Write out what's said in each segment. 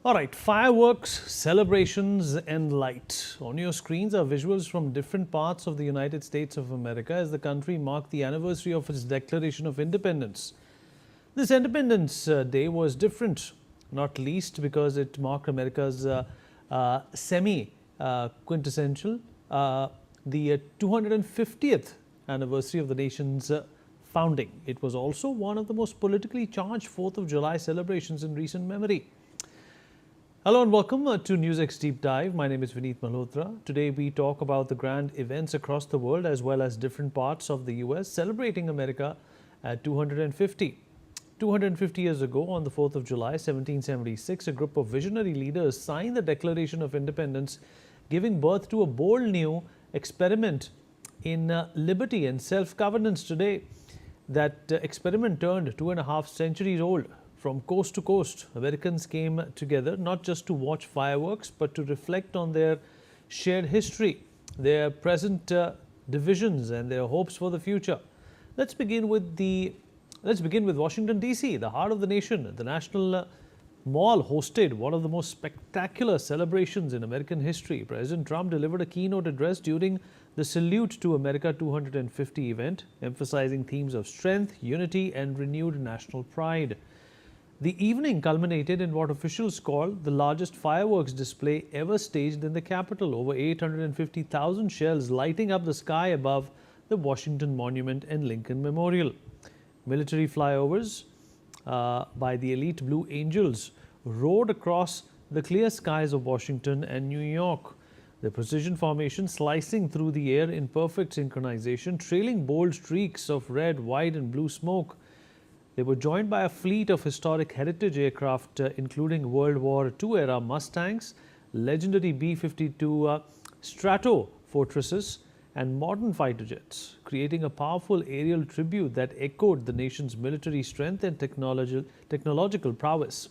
All right, fireworks, celebrations, and light. On your screens are visuals from different parts of the United States of America as the country marked the anniversary of its Declaration of Independence. This Independence Day was different, not least because it marked America's quintessential, the 250th anniversary of the nation's founding. It was also one of the most politically charged 4th of July celebrations in recent memory. Hello and welcome to NewsX Deepdive. My name is Vineet Malhotra. Today we talk about the grand events across the world as well as different parts of the US celebrating America at 250. 250 years ago, on the 4th of July, 1776, a group of visionary leaders signed the Declaration of Independence, giving birth to a bold new experiment in liberty and self-governance. Today, that experiment turned 2.5 centuries old. From coast to coast, Americans came together not just to watch fireworks, but to reflect on their shared history, their present divisions, and their hopes for the future. Let's begin with Washington, D.C., the heart of the nation. The National Mall hosted one of the most spectacular celebrations in American history. President Trump delivered a keynote address during the Salute to America 250 event, emphasizing themes of strength, unity, and renewed national pride. The evening culminated in what officials call the largest fireworks display ever staged in the Capitol, over 850,000 shells lighting up the sky above the Washington Monument and Lincoln Memorial. Military flyovers by the elite Blue Angels roared across the clear skies of Washington and New York. The precision formation slicing through the air in perfect synchronization, trailing bold streaks of red, white, and blue smoke. They were joined by a fleet of historic heritage aircraft, including World War II era Mustangs, legendary B-52 Strato Fortresses, and modern fighter jets, creating a powerful aerial tribute that echoed the nation's military strength and technological prowess.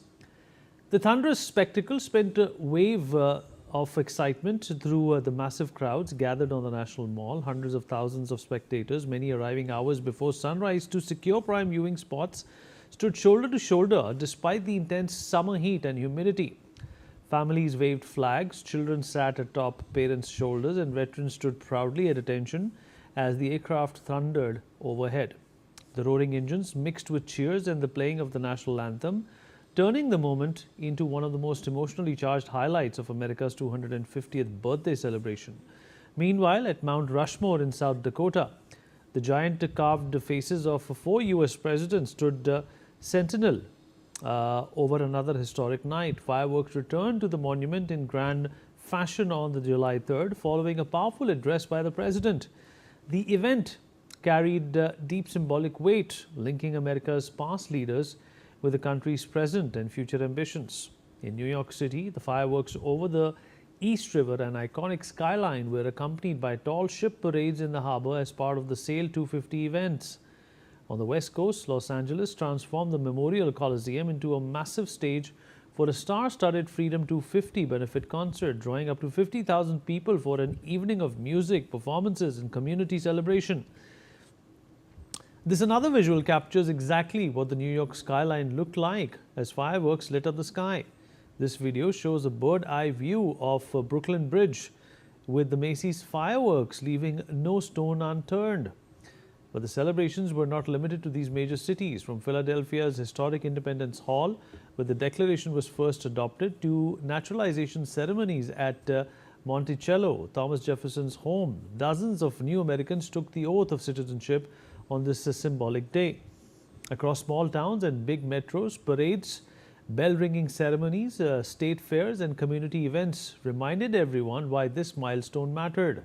The thunderous spectacle sent a wave of excitement through the massive crowds gathered on the National Mall. Hundreds of thousands of spectators, many arriving hours before sunrise to secure prime viewing spots, stood shoulder to shoulder despite the intense summer heat and humidity. Families waved flags, children sat atop parents' shoulders, and veterans stood proudly at attention as the aircraft thundered overhead. The roaring engines mixed with cheers and the playing of the national anthem, turning the moment into one of the most emotionally charged highlights of America's 250th birthday celebration. Meanwhile, at Mount Rushmore in South Dakota, the giant carved faces of 4 US presidents stood sentinel over another historic night. Fireworks returned to the monument in grand fashion on the July 3rd, following a powerful address by the president. The event carried deep symbolic weight, linking America's past leaders with the country's present and future ambitions. In New York City, the fireworks over the East River and iconic skyline were accompanied by tall ship parades in the harbor as part of the Sail 250 events. On the West Coast, Los Angeles transformed the Memorial Coliseum into a massive stage for a star-studded Freedom 250 benefit concert, drawing up to 50,000 people for an evening of music, performances, and community celebration. This another visual captures exactly what the New York skyline looked like as fireworks lit up the sky. This video shows a bird-eye view of Brooklyn Bridge with the Macy's fireworks leaving no stone unturned. But the celebrations were not limited to these major cities. From Philadelphia's historic Independence Hall, where the Declaration was first adopted, to naturalization ceremonies at Monticello, Thomas Jefferson's home, dozens of new Americans took the oath of citizenship on this symbolic day. Across small towns and big metros, parades, bell-ringing ceremonies, state fairs, and community events reminded everyone why this milestone mattered.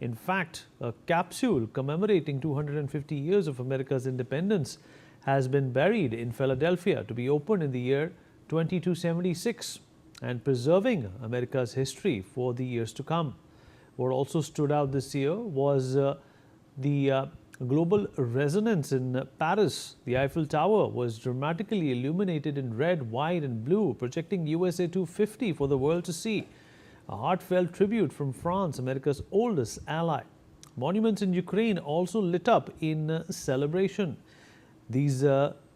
In fact, a capsule commemorating 250 years of America's independence has been buried in Philadelphia to be opened in the year 2276 and preserving America's history for the years to come. What also stood out this year was the global resonance in Paris. The Eiffel Tower was dramatically illuminated in red, white, and blue, projecting USA 250 for the world to see. A heartfelt tribute from France, America's oldest ally. Monuments in Ukraine also lit up in celebration. These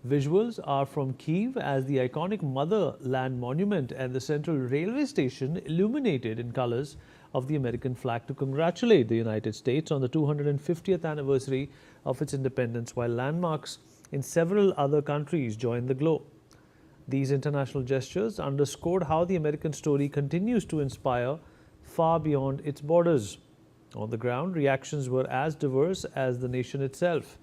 Visuals are from Kyiv as the iconic Motherland Monument and the Central Railway Station illuminated in colors of the American flag to congratulate the United States on the 250th anniversary of its independence, while landmarks in several other countries joined the glow. These international gestures underscored how the American story continues to inspire far beyond its borders. On the ground, reactions were as diverse as the nation itself.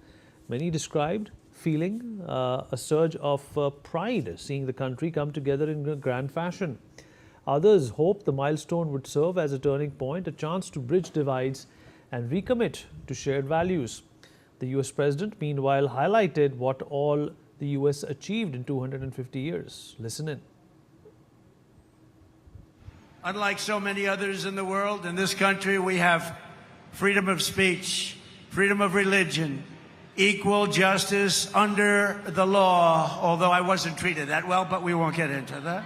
Many described feeling a surge of pride seeing the country come together in a grand fashion. Others hoped the milestone would serve as a turning point, a chance to bridge divides and recommit to shared values. The US President, meanwhile, highlighted what all the US achieved in 250 years. Listen in. Unlike so many others in the world, in this country we have freedom of speech, freedom of religion, equal justice under the law, although I wasn't treated that well, but we won't get into that.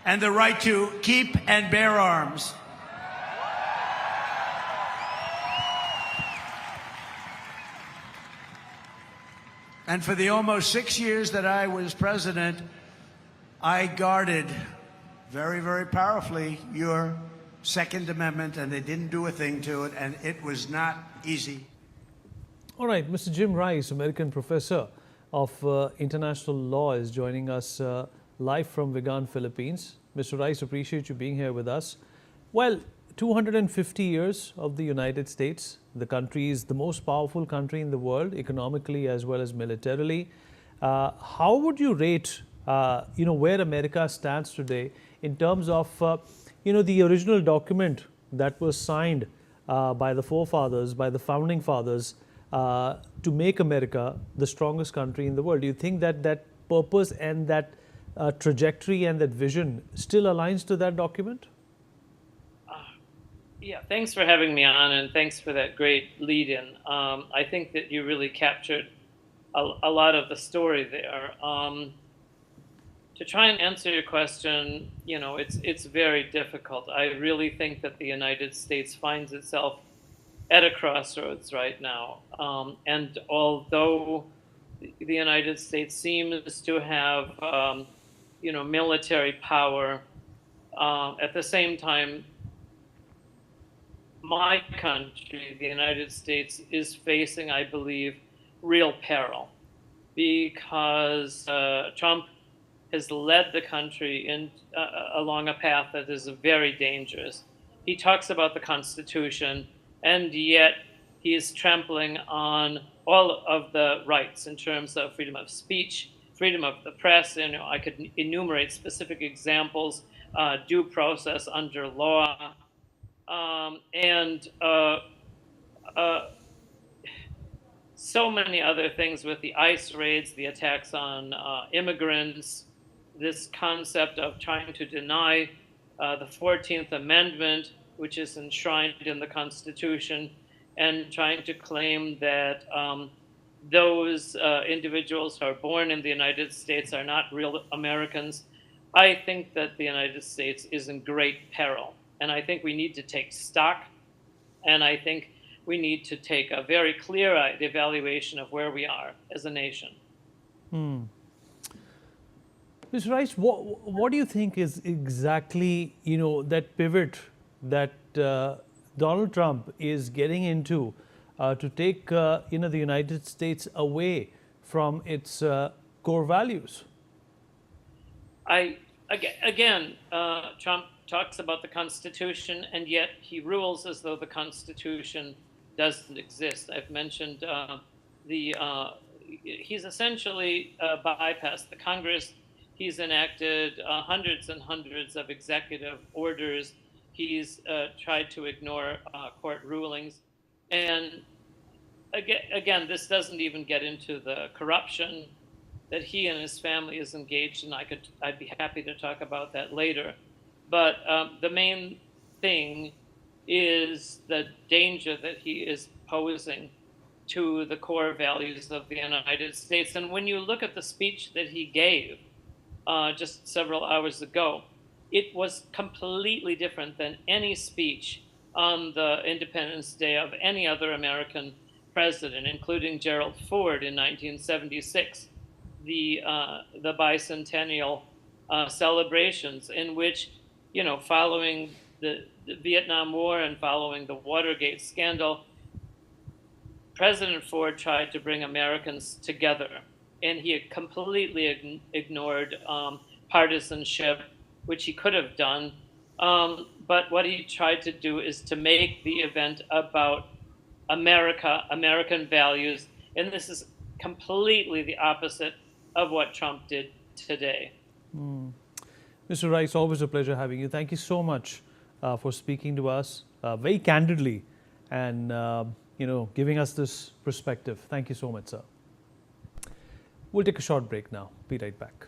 And the right to keep and bear arms. And for the almost 6 years that I was president, I guarded very, very powerfully your Second Amendment, and they didn't do a thing to it, and it was not easy. All right, Mr. Jim Rice, American professor of international law, is joining us live from Vigan, Philippines. Mr. Rice, appreciate you being here with us. Well, 250 years of the United States. The country is the most powerful country in the world, economically as well as militarily. How would you rate, where America stands today in terms of, the original document that was signed by the forefathers, by the founding fathers, to make America the strongest country in the world? Do you think that that purpose and that trajectory and that vision still aligns to that document? Yeah, thanks for having me on, and thanks for that great lead-in. I think that you really captured a lot of the story there. To try and answer your question, it's very difficult. I really think that the United States finds itself at a crossroads right now. And although the United States seems to have, military power, at the same time, my country, the United States, is facing, I believe, real peril because Trump has led the country along a path that is very dangerous. He talks about the Constitution, and yet he is trampling on all of the rights in terms of freedom of speech, freedom of the press. I could enumerate specific examples, due process under law, and so many other things with the ICE raids, the attacks on immigrants, this concept of trying to deny the 14th Amendment, which is enshrined in the Constitution, and trying to claim that those individuals who are born in the United States are not real Americans. I think that the United States is in great peril. And I think we need to take stock, and I think we need to take a very clear-eyed evaluation of where we are as a nation. Mr. Rice, what do you think is exactly, that pivot that Donald Trump is getting into to take, the United States away from its core values? Trump talks about the Constitution, and yet he rules as though the Constitution doesn't exist. I've mentioned he's essentially bypassed the Congress. He's enacted hundreds and hundreds of executive orders. He's tried to ignore court rulings. And again, this doesn't even get into the corruption that he and his family is engaged in. I'd be happy to talk about that later. But the main thing is the danger that he is posing to the core values of the United States. And when you look at the speech that he gave just several hours ago, it was completely different than any speech on the Independence Day of any other American president, including Gerald Ford in 1976, the bicentennial celebrations, in which, following the Vietnam War and following the Watergate scandal, President Ford tried to bring Americans together, and he had completely ignored partisanship, which he could have done. But what he tried to do is to make the event about America, American values, and this is completely the opposite of what Trump did today. Mr. Rice, always a pleasure having you. Thank you so much for speaking to us very candidly and giving us this perspective. Thank you so much, sir. We'll take a short break now. Be right back.